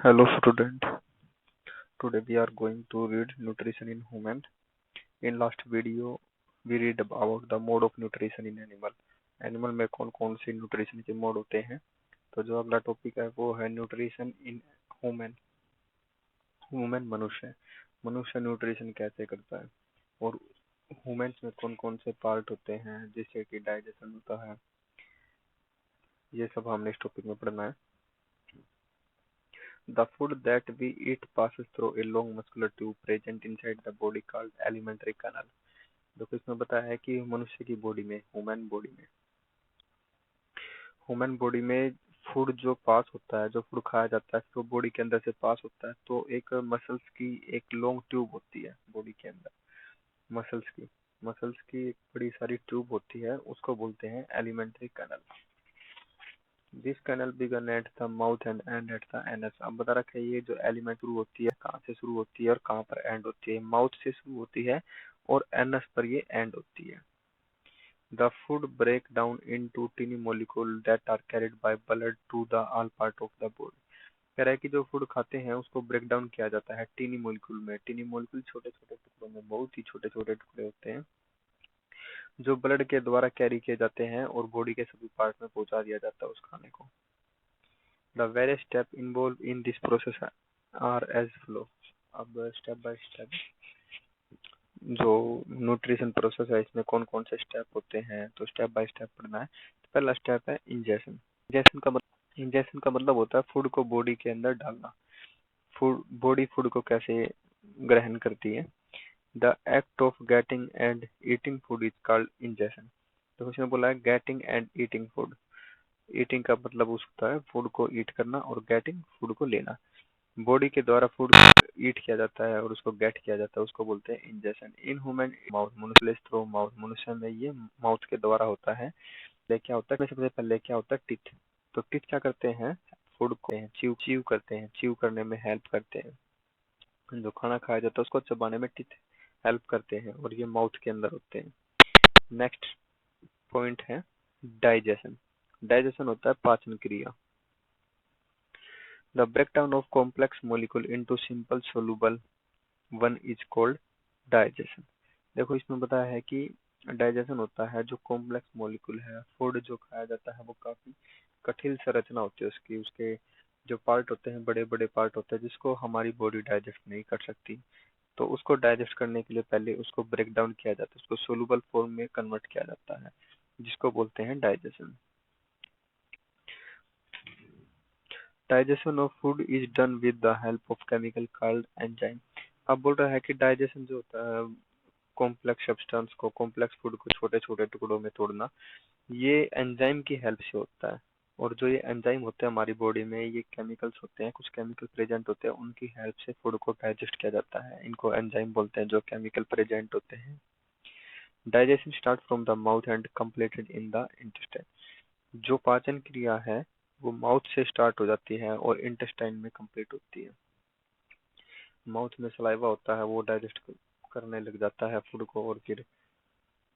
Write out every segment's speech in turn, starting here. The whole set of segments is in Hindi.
Hello student. Today we are going to read nutrition in human. In last video we read about the mode of nutrition in animal. Animal में कौन कौन सी न्यूट्रिशन के मोड होते हैं। तो जो अगला टॉपिक है वो है न्यूट्रिशन इन ह्यूमन। ह्यूमन मनुष्य मनुष्य न्यूट्रिशन कैसे करता है और ह्यूमन्स में कौन कौन से पार्ट होते हैं जिससे कि डाइजेशन होता है। ये सब हमने इस टॉपिक में पढ़ना है। The food that we eat passes through a long muscular tube present inside the body called alimentary canal। देखो इसमें बताया है कि मनुष्य की बॉडी में ह्यूमन बॉडी में फूड जो पास होता है, जो फूड खाया जाता है तो बॉडी के अंदर से पास होता है तो एक मसल्स की एक लॉन्ग ट्यूब होती है बॉडी के अंदर। मसल्स की एक बड़ी सारी ट्यूब होती है, उसको बोलते हैं alimentary canal. This canal begin at the mouth and end at the anus. अब बता रखा है ये जो एलिमेंट शुरू होती है कहाँ से शुरू होती है और कहाँ पर एंड होती है। माउथ से शुरू होती है और एनस पर ये एंड होती है। The food break down into tiny molecule that are carried by blood to the all part of the body. कह रहा है कि जो फूड खाते हैं उसको ब्रेक डाउन किया जाता है टीनी मॉलिक्यूल में। टीनी मॉलिक्यूल छोटे छोटे टुकड़ों में, बहुत ही छोटे छोटे टुकड़े होते हैं जो ब्लड के द्वारा कैरी किए जाते हैं और बॉडी के सभी पार्ट में पहुंचा दिया जाता है उस खाने को। The various steps involved in this process are as follow। अब स्टेप बाय स्टेप जो न्यूट्रिशन प्रोसेस है इसमें कौन कौन से स्टेप होते हैं तो स्टेप बाय स्टेप पढ़ना है। तो पहला स्टेप है इंजेशन। इंजेशन का मतलब होता है फूड को बॉडी के अंदर डालना। बॉडी फूड को कैसे ग्रहण करती है। The act of getting and eating food is called ingestion. तो उसमें बोला है getting and eating food. Eating का मतलब होता है फूड को ईट करना और गेटिंग फूड को लेना। बॉडी के द्वारा फूड ईट किया जाता है और उसको गेट किया जाता है, उसको बोलते हैं इंजेशन। इन ह्यूमन माउथ मनुष्य थ्रू माउथ, मनुष्य में ये माउथ के द्वारा होता है। ले क्या होता है, सबसे पहले क्या होता है टिथ। तो टिथ क्या करते हैं, फूड को च्यू करते हैं, च्यू करने में हेल्प करते हैं। जो खाना खाया जाता है उसको चबाने में टिथ हेल्प करते हैं और ये माउथ के अंदर होते हैं। नेक्स्ट पॉइंट है डाइजेशन। डाइजेशन होता है पाचन क्रिया। The breakdown of complex molecule into simple soluble one is called digestion। देखो इसमें बताया है कि डाइजेशन होता है जो कॉम्प्लेक्स मॉलिक्यूल है, फूड जो खाया जाता है वो काफी कठिन संरचना होती है उसकी, उसके जो पार्ट होते हैं बड़े बड़े पार्ट होते हैं जिसको हमारी बॉडी डाइजेस्ट नहीं कर सकती। तो उसको डाइजेस्ट करने के लिए पहले उसको ब्रेक डाउन किया जाता है, उसको सोलूबल फॉर्म में कन्वर्ट किया जाता है जिसको बोलते हैं digestion. Digestion of food is done with the help of chemical called enzyme. अब बोल रहा है कि डाइजेशन जो होता है कॉम्प्लेक्स सब्सटेंस को, कॉम्प्लेक्स फूड को छोटे छोटे टुकड़ों में तोड़ना, ये एंजाइम की हेल्प से होता है। और जो ये एंजाइम होते हैं हमारी बॉडी में, ये केमिकल्स होते हैं, कुछ केमिकल प्रेजेंट होते हैं, उनकी हेल्प से फूड को डाइजेस्ट किया जाता है। इनको एंजाइम बोलते हैं जो केमिकल प्रेजेंट होते हैं। Digestion start from the mouth and completed in the intestine. जो पाचन क्रिया है वो माउथ से स्टार्ट हो जाती है और इंटेस्टाइन में कंप्लीट होती है। माउथ में सलाइवा होता है, वो डाइजेस्ट करने लग जाता है फूड को और फिर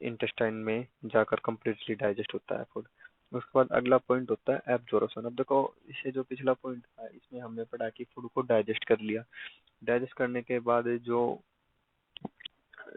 इंटेस्टाइन में जाकर कंप्लीटली डाइजेस्ट होता है फूड। उसके बाद अगला पॉइंट होता है एब्जॉर्प्शन। अब देखो इससे जो पिछला पॉइंट था इसमें हमने पढ़ा कि फूड को डाइजेस्ट कर लिया, डाइजेस्ट करने के बाद जो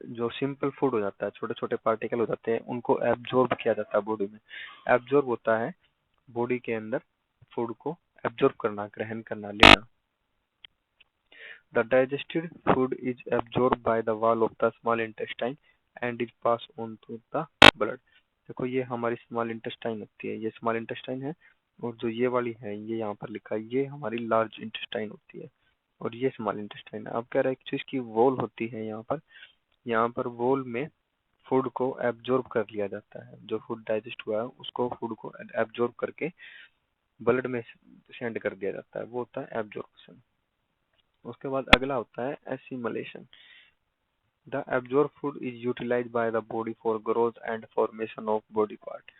जो सिंपल फूड हो जाता है, छोटे छोटे पार्टिकल हो जाते हैं, उनको एब्जॉर्ब किया जाता है बॉडी में। एब्जॉर्ब होता है बॉडी के अंदर फूड को एब्जॉर्ब करना, ग्रहण करना, लेना। The digested food is absorbed by the wall of the small intestine and is passed on to the blood। देखो ये हमारी स्मॉल इंटेस्टाइन होती है, ये स्मॉल इंटेस्टाइन है और जो ये वाली है ये यहाँ पर लिखा है ये हमारी लार्ज इंटेस्टाइन होती है और ये स्मॉल इंटेस्टाइन है। अब कह रहा है कि जो इसकी वॉल होती है यहाँ पर वॉल में फूड को एब्जॉर्ब कर लिया जाता है। जो फूड डाइजेस्ट हुआ है उसको फूड को एब्जॉर्ब करके ब्लड में सेंड कर दिया जाता है, वो होता है एब्जॉर्प्शन। उसके बाद अगला होता है assimilation. The absorb food is utilized by the body for growth and formation of body part.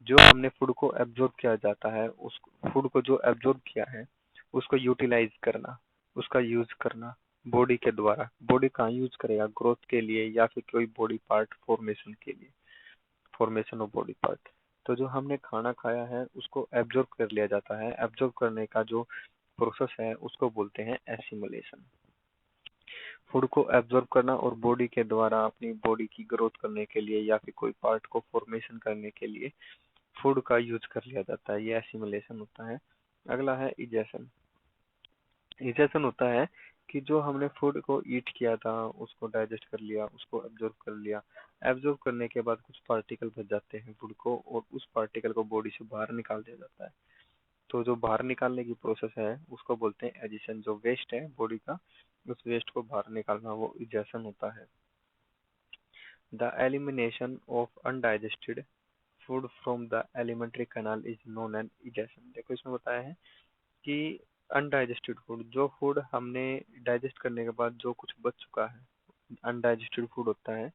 जो हमने फूड को एब्जॉर्ब किया जाता है, उस फूड को जो एब्जॉर्ब किया है उसको यूटिलाइज करना, उसका यूज करना बॉडी के द्वारा। बॉडी कहाँ यूज करेगा, ग्रोथ के लिए या फिर कोई बॉडी पार्ट फॉर्मेशन के लिए, फॉर्मेशन ऑफ बॉडी पार्ट। तो जो हमने खाना खाया है उसको एब्जॉर्ब कर लिया जाता है। एब्जॉर्ब करने का जो प्रोसेस है उसको बोलते हैं एसिमुलेशन। फूड को एब्जॉर्ब करना और बॉडी के द्वारा अपनी बॉडी की ग्रोथ करने के लिए या फिर कोई पार्ट को फॉर्मेशन करने के लिए फूड का यूज कर लिया जाता है, ये एसिमुलेशन होता है। अगला है इजेशन। इजेशन होता है कि जो हमने फूड को ईट किया था उसको डाइजेस्ट कर लिया, उसको एब्जॉर्ब कर लिया। एब्जॉर्ब करने के बाद कुछ पार्टिकल बच जाते हैं फूड को, और उस पार्टिकल को बॉडी से बाहर निकाल दिया जाता है। तो जो बाहर निकालने की प्रोसेस है उसको बोलते हैं एजिशन। जो वेस्ट है बॉडी का, उस वेस्ट को बाहर निकालना वो इजेशन होता है। The elimination of undigested food from the alimentary canal is known as egestion. देखो इसमें बताया है कि अनडाइजेस्टेड फूड, जो फूड हमने डाइजेस्ट करने के बाद जो कुछ बच चुका है, अनडाइजेस्टेड फूड होता है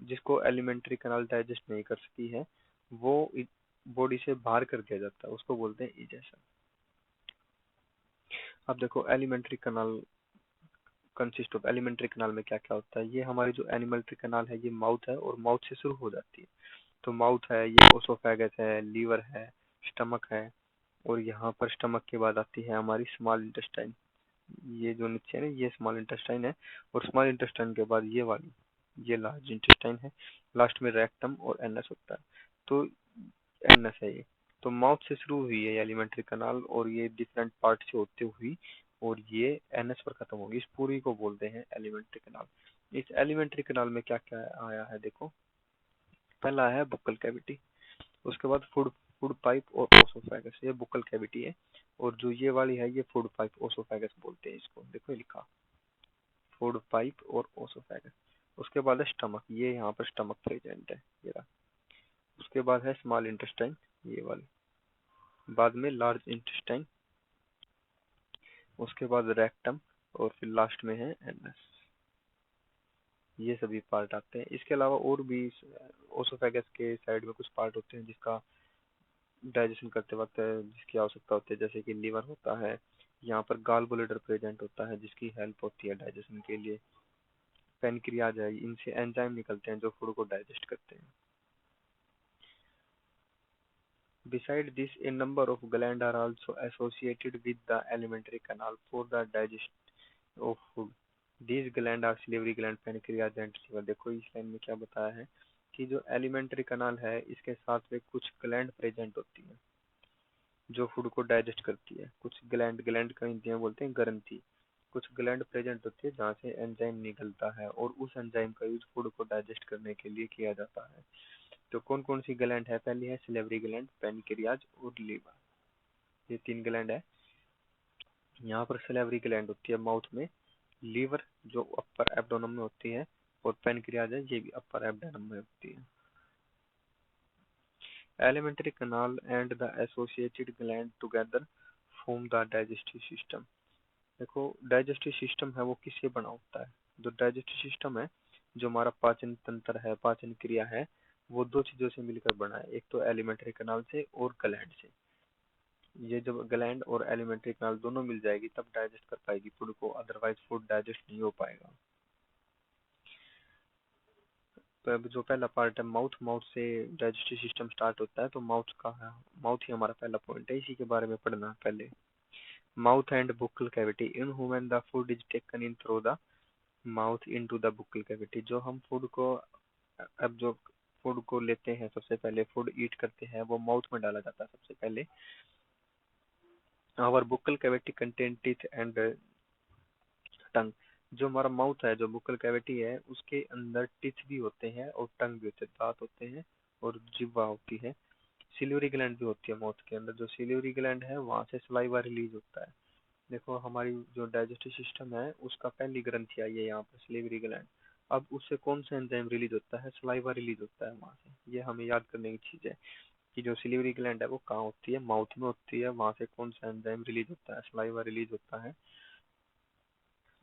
जिसको एलिमेंट्री कैनाल डाइजेस्ट नहीं कर सकी है, वो बॉडी से बाहर कर दिया जाता है, उसको बोलते हैं इजेशन। अब देखो alimentary canal consist of, alimentary canal में क्या क्या होता है। ये हमारी जो एलिमेंट्री कैनाल है ये माउथ है, और माउथ से शुरू हो जाती है। तो माउथ है, ये ओसोफेगस है, लीवर है, स्टमक है, और यहाँ पर स्टमक के बाद आती है हमारी स्मॉल इंटेस्टाइन। ये जो नीचे है ना ये स्मॉल इंटेस्टाइन है, और स्मॉल इंटेस्टाइन के बाद ये वाली ये लार्ज इंटेस्टाइन है। लास्ट में रेक्टम और एनस होता है। तो एनस है ये। तो माउथ से शुरू हुई है एलिमेंट्री कैनाल, और ये डिफरेंट पार्ट से होते हुई और ये एनएस पर खत्म होगी। इस पूरी को बोलते हैं एलिमेंट्री कैनाल। इस एलिमेंट्री कैनाल में क्या क्या आया है देखो। पहला है बुक्कल कैविटी, उसके बाद फूड फूड पाइप और ओसोफेगस, ये बुक्कल कैविटी है। और जो ये वाली है ये फूड पाइप ओसोफेगस बोलते हैं इसको, देखो ये लिखा फूड पाइप और ओसोफेगस। उसके बाद है स्टमक, ये यहाँ पर स्टमक प्रेजेंट है ये रहा। उसके बाद है स्मॉल इंटेस्टाइन ये वाली, बाद में लार्ज इंटेस्टाइन, उसके बाद रेक्टम, और फिर लास्ट में है एनएस। ये सभी पार्ट आते हैं। इसके अलावा और भी ओसोफेगस के साइड में कुछ पार्ट होते हैं जिसका डाइजेशन करते वक्त जिसकी आवश्यकता होती है, जैसे कि लीवर होता है, यहाँ पर गाल ब्लैडर प्रेजेंट होता है जिसकी हेल्प होती है डाइजेशन के लिए, पेनक्रियाज है, इनसे एंजाइम निकलते हैं जो फूड को डाइजेस्ट करते हैं। Beside this, a number of glands are also associated with the alimentary canal for the digestion of food. These glands are salivary gland, pancreas and liver। देखो इस लाइन में क्या बताया है कि जो एलिमेंट्री कनाल है इसके साथ में कुछ ग्लैंड प्रेजेंट होती है जो फूड को डाइजेस्ट करती है। कुछ ग्लैंड, ग्लैंड का हिंदी में बोलते हैं ग्रंथि। कुछ ग्लैंड प्रेजेंट होती है जहाँ से एंजाइम निकलता है, और उस एंजाइम का यूज फूड को डाइजेस्ट करने के लिए किया जाता है। तो कौन कौन सी ग्लैंड है, पहली है सिलेवरी ग्लैंड, पेनक्रियाज और लीवर, ये तीन ग्लैंड है। यहाँ पर सिलेवरी ग्लैंड होती है माउथ में, लीवर जो अपर एब्डोनम में होती है, और पेनक्रियाज है ये भी अपर एब्डोनम में होती है। Alimentary canal and the associated gland together form the digestive system. देखो डाइजेस्टिव सिस्टम है वो किससे बना होता है। जो डाइजेस्टिव सिस्टम है, जो हमारा पाचन तंत्र है, पाचन क्रिया है, वो दो चीजों से मिलकर बना है, एक तो एलिमेंट्री कैनाल से और ग्लैंड से। ये जब ग्लैंड और एलिमेंट्री कैनाल दोनों मिल जाएगी तब डाइजेस्ट कर पाएगी फूड को, अदरवाइज फूड डाइजेस्ट नहीं हो पाएगा। तो अब जो पहला पार्ट है माउथ, माउथ से डाइजेस्टिव सिस्टम स्टार्ट होता है, तो माउथ का है, माउथ ही हमारा पहला पॉइंट है, इसी के बारे में पढ़ना पहले। Mouth and Bukkal cavity, in human the food is taken in through the mouth into the buccal cavity. जो हम फूड को, अब जो फूड को लेते हैं सबसे पहले फूड ईट करते हैं वो माउथ में डाला जाता है सबसे पहले। Our buccal cavity contain teeth and tongue. जो हमारा माउथ है, जो बुक्कल कैविटी है, उसके अंदर टीथ भी होते हैं और टंग भी होते हैं, दांत होते हैं और जिह्वा होती है। सिल्वरी ग्लैंड भी होती है माउथ के अंदर। जो सिल्वरी ग्लैंड है वहाँ से सलाइवा रिलीज होता है। देखो हमारी जो डाइजेस्टिव सिस्टम है उसका पहली ग्रंथि आई है यहाँ पर सिल्वरी ग्लैंड। अब उससे कौन सा एंजाइम रिलीज होता है, सलाइवा रिलीज होता है वहाँ से। ये हमें याद करने की चीज है कि जो सिल्वरी ग्लैंड है वो कहाँ होती है, माउथ में होती है, वहाँ से कौन सा एंजाइम रिलीज होता है, सलाइवा रिलीज होता है।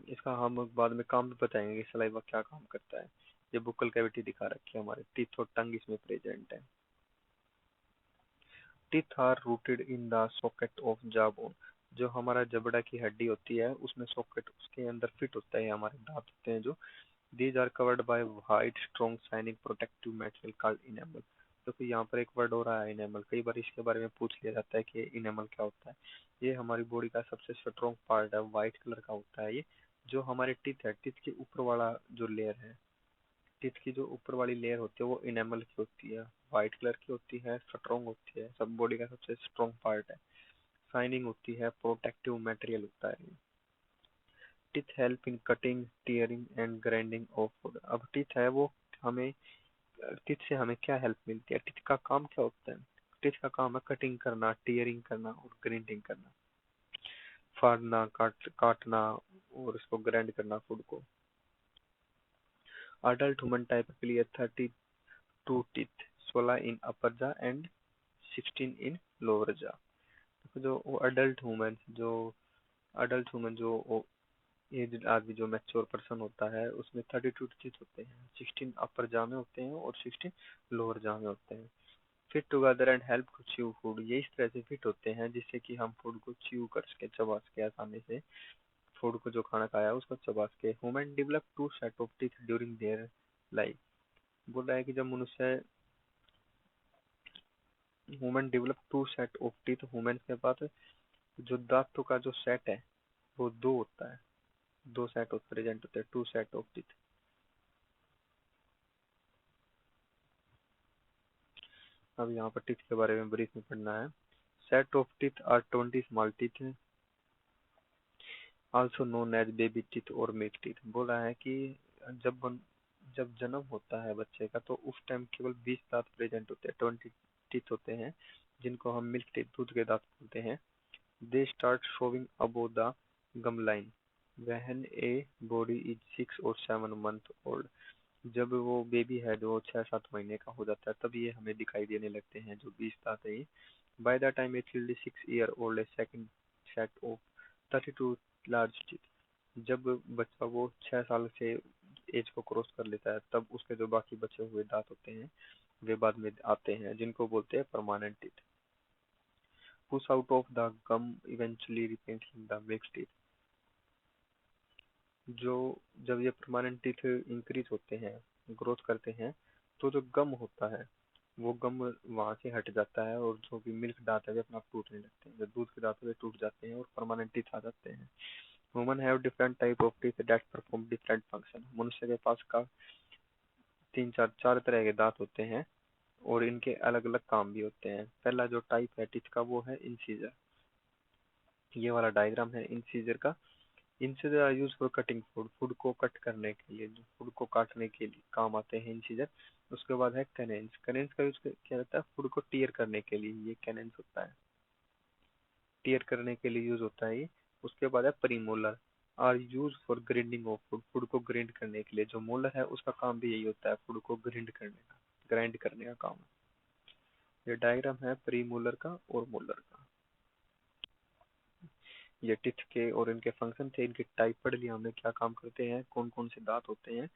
इसका हम बाद में काम भी बताएंगे कि सलाइवा क्या काम करता है। ये बुक्कल कैविटी दिखा रखी है, हमारे टीथ और टंग इसमें प्रेजेंट है। Teeth are rooted in the socket of jaw bone. जो हमारा जबड़ा की हड्डी होती है उसमें सॉकेट, उसके अंदर फिट होता है हमारे दांत होते हैं जो। These are covered by white strong shining protective material called enamel. तो फिर यहाँ पर एक वर्ड हो रहा है इनेमल, कई बार इसके बारे में पूछ लिया जाता है कि इनेमल क्या होता है। ये हमारी बॉडी का सबसे स्ट्रॉन्ग पार्ट है, व्हाइट कलर का होता है ये। जो हमारे टीथ है, टीथ के ऊपर वाला जो लेयर है, टीथ की जो ऊपर वाली लेयर होती है वो इनेमल की होती है, व्हाइट कलर की होती है, स्ट्रॉन्ग होती है, सब बॉडी का सबसे स्ट्रॉन्ग पार्ट है। शाइनिंग होती है, प्रोटेक्टिव मटेरियल होता है। Teeth help in cutting, tearing and grinding of food. अब टीथ है वो हमें, टीथ से हमें क्या हेल्प मिलती है, टीथ का काम क्या होता है? टीथ का काम है कटिंग करना, टीयरिंग करना और ग्राइंडिंग करना, फाड़ना, काटना और इसको ग्राइंड करना फूड को। अडल्ट ह्यूमन टाइप के लिए 32 टीथ, 16 इन अपर जा एंड 16 इन लोअर जा। जो अडल्ट ह्यूमन जो एज आदमी, जो मैच्योर पर्सन होता है, उसमें 32 टीथ होते हैं, 16 अपर जा में होते हैं और 16 लोअर जा में होते हैं। Fit together and help to chew food, ये इस तरह से फिट होते हैं जिससे कि हम फूड को च्यू कर सके, चबा सके आसानी से, फूड को जो खाना खाया है उसको चबा सके। Human develop two set of teeth during their life. बोल रहा है कि जब मनुष्य, human develop two set of teeth, human के पास जो दांतों का जो सेट है वो दो होता है, दो सेट ऑफ प्रेजेंट होते हैं, टू सेट ऑफ टीथ। अब यहाँ पर टीथ के बारे में ब्रीफ में पढ़ना है। Set of teeth are 20 small teeth, also known as baby teeth और मिल्क टीथ। बोल रहा है कि जब जब जन्म होता है बच्चे का तो उस टाइम केवल 20 दांत प्रेजेंट होते हैं, 20 टीथ होते हैं, जिनको हम मिल्क टीथ, दूध के दांत बोलते हैं। They start showing above the gum line when a body is 6 और 7 मंथ ओल्ड। जब वो बेबी है जो 6-7 महीने का हो जाता है तब ये हमें दिखाई देने लगते हैं, जो 20 दांत है ये। By the time A child is 6 year old, a second set of 32 large teeth। जब बच्चा वो 6 साल से एज को क्रॉस कर लेता है तब उसके जो बाकी बचे हुए दांत होते हैं वे बाद में आते हैं, जिनको बोलते हैं permanent teeth. Push out of the gum eventually replacing the weak teeth. जो जब ये परमानेंट टीथ इंक्रीज होते हैं, ग्रोथ करते हैं, तो जो गम होता है वो गम वहां से हट जाता है और जो भी मिल्क दांत है वे अपना आप टूटने लगते हैं, जो दूध के दांत है वे टूट जाते हैं और परमानेंट टीथ आ जाते हैं। Human have different type of teeth that perform different function. मनुष्य के पास का चार तरह के दांत होते हैं और इनके अलग अलग काम भी होते हैं। पहला जो टाइप है टीथ का वो है इंसीजर। ये वाला डायग्राम है इंसीजर का। Incisor are use for cutting food, food को कट करने के लिए, जो फूड को काटने के लिए काम आते हैं इंसीजर। उसके बाद है कैनेंस, कैनेंस का यूज किया जाता है फूड को टीयर करने के लिए, ये कैनेंस होता है, टीयर करने के लिए यूज होता है ये। उसके बाद है premolar, are use for grinding of food, food को ग्राइंड करने के लिए। जो मोलर है उसका काम भी यही होता है, फूड को ग्राइंड करने का, ग्राइंड करने का काम है। ये डायग्राम है प्रीमोलर का और मोलर का। ये टिथ के और इनके फंक्शन थे, इनके टाइप पढ़ लिया हमने, क्या काम करते हैं, कौन कौन से दांत होते हैं,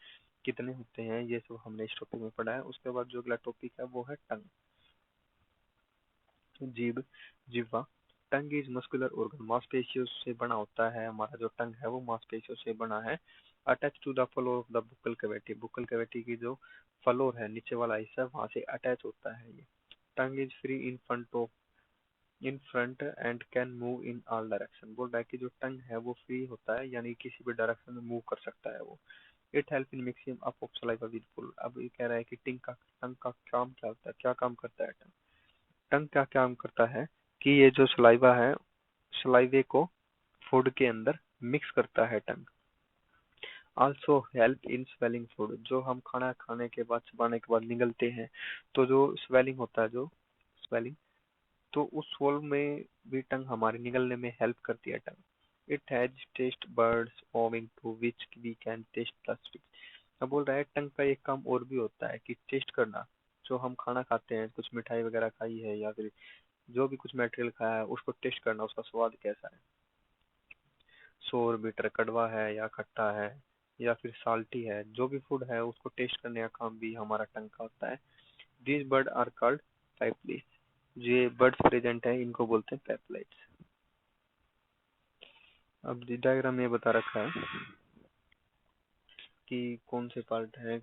कितने होते हैं, ये सब हमने इस टॉपिक में पढ़ा है। उसके बाद जो अगला टॉपिक है वो है टंग, जीभ, जिह्वा। टंग इज मस्कुलर ऑर्गन, मांसपेशियों से बना होता है, हमारा जो टंग है वो मांसपेशियों से बना है। Attach to the floor of the buccal cavity, buccal cavity की जो फ्लोर है, नीचे वाला हिस्सा, वहां से अटैच होता है ये। Tongue is free in front end can move in all direction. बोल रहा है कि जो टंग है वो फ्री होता है, यानी किसी भी डायरेक्शन में मूव कर सकता है वो। It help in mixing up of saliva with food. अब ये कह रहा है कि टंग का काम क्या होता है, क्या काम करता है टंग। टंग क्या काम करता है कि ये जो सलाइवा है, सलाइवे को फूड के अंदर मिक्स करता है tongue. Also help in swallowing food, जो हम खाना खाने के बाद, चबाने के बाद निगलते हैं, तो जो स्वेलिंग होता है, जो स्वेलिंग, तो उस स्वॉल्व में भी टंग हमारे निगलने में हेल्प करती है tongue. It has taste buds owing to which we can taste the sweet. अब बोल रहा है टंग का एक काम और भी होता है कि टेस्ट करना। जो हम खाना खाते हैं, कुछ मिठाई वगैरह खाई है या फिर जो भी कुछ मटेरियल खाया है उसको टेस्ट करना, उसका स्वाद कैसा है, सोर बिटर, कड़वा है या खट्टा है या फिर साल्टी है, जो भी फूड है उसको टेस्ट करने का काम भी हमारा टंग का होता है। दीज बर्ड आर कॉल्ड पैपलिस, ये बर्ड्स प्रेजेंट है इनको बोलते हैं पैपलाइट्स। अब डायग्राम में बता रखा है कि कौन से पार्ट है,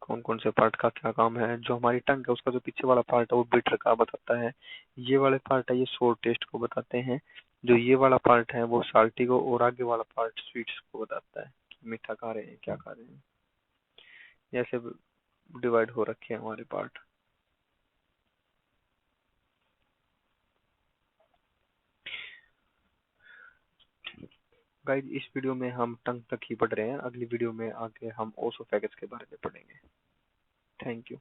कौन कौन से पार्ट का क्या काम है। जो हमारी टंग है उसका जो पीछे वाला पार्ट है वो बिटर का बताता है। ये वाले पार्ट है ये सोर टेस्ट को बताते हैं। जो ये वाला पार्ट है वो साल्टी को, और आगे वाला पार्ट स्वीट्स को बताता है कि मीठा खा रहे हैं क्या खा रहे हैं। ऐसे डिवाइड हो रखे हैं हमारे पार्ट। गाइस इस वीडियो में हम टंग तक ही पढ़ रहे हैं, अगली वीडियो में आगे हम ओसोफेगस के बारे में पढ़ेंगे। Thank you.